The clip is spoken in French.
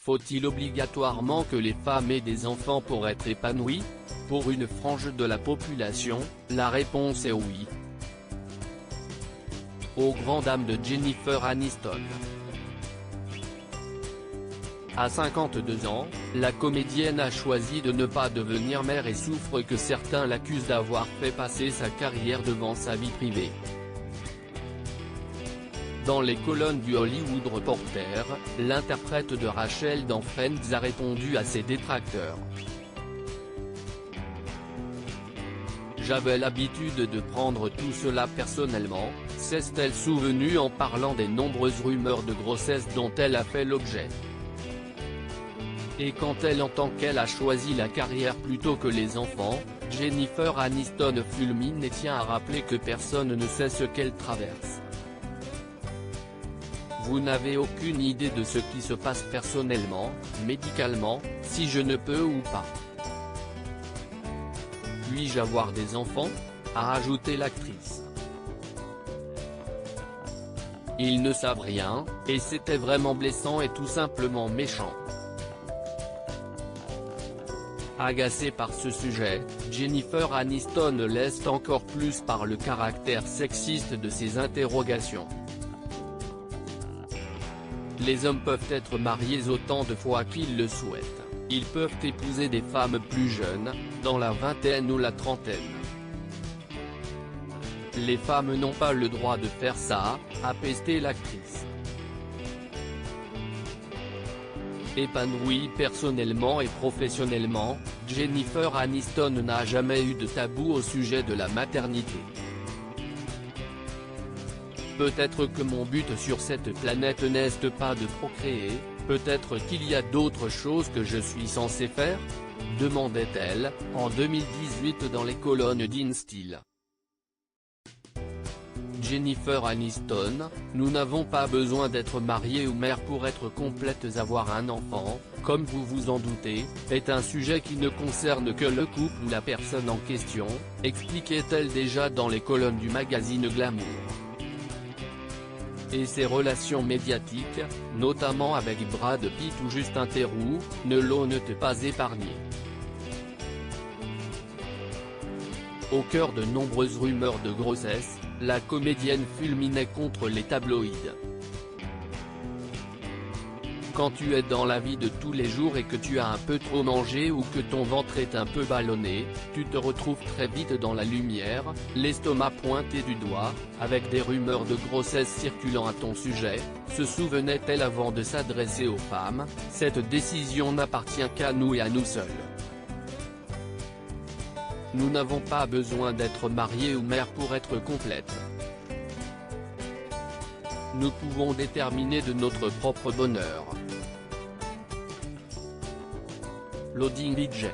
Faut-il obligatoirement que les femmes aient des enfants pour être épanouies? Pour une frange de la population, la réponse est oui. Aux grandes dames de Jennifer Aniston. À 52 ans, la comédienne a choisi de ne pas devenir mère et souffre que certains l'accusent d'avoir fait passer sa carrière devant sa vie privée. Dans les colonnes du Hollywood Reporter, l'interprète de Rachel dans Friends a répondu à ses détracteurs. J'avais l'habitude de prendre tout cela personnellement, s'est-elle souvenue en parlant des nombreuses rumeurs de grossesse dont elle a fait l'objet. Et quand elle entend qu'elle a choisi la carrière plutôt que les enfants, Jennifer Aniston fulmine et tient à rappeler que personne ne sait ce qu'elle traverse. Vous n'avez aucune idée de ce qui se passe personnellement, médicalement, si je ne peux ou pas. Puis-je avoir des enfants ? A ajouté l'actrice. Ils ne savent rien, et c'était vraiment blessant et tout simplement méchant. Agacée par ce sujet, Jennifer Aniston laisse encore plus par le caractère sexiste de ses interrogations. Les hommes peuvent être mariés autant de fois qu'ils le souhaitent, ils peuvent épouser des femmes plus jeunes, dans la vingtaine ou la trentaine. Les femmes n'ont pas le droit de faire ça, a pesté l'actrice. Épanouie personnellement et professionnellement, Jennifer Aniston n'a jamais eu de tabou au sujet de la maternité. Peut-être que mon but sur cette planète n'est pas de procréer, peut-être qu'il y a d'autres choses que je suis censée faire ? Demandait-elle, en 2018 dans les colonnes d'InStyle. Jennifer Aniston, nous n'avons pas besoin d'être mariés ou mères pour être complètes. Avoir un enfant, comme vous vous en doutez, est un sujet qui ne concerne que le couple ou la personne en question, expliquait-elle déjà dans les colonnes du magazine Glamour. Et ses relations médiatiques, notamment avec Brad Pitt ou Justin Theroux, ne l'ont pas épargné. Au cœur de nombreuses rumeurs de grossesse, la comédienne fulminait contre les tabloïds. Quand tu es dans la vie de tous les jours et que tu as un peu trop mangé ou que ton ventre est un peu ballonné, tu te retrouves très vite dans la lumière, l'estomac pointé du doigt, avec des rumeurs de grossesse circulant à ton sujet, se souvenait-elle avant de s'adresser aux femmes, cette décision n'appartient qu'à nous et à nous seuls. Nous n'avons pas besoin d'être mariés ou mères pour être complètes. Nous pouvons déterminer de notre propre bonheur. Loading DJ.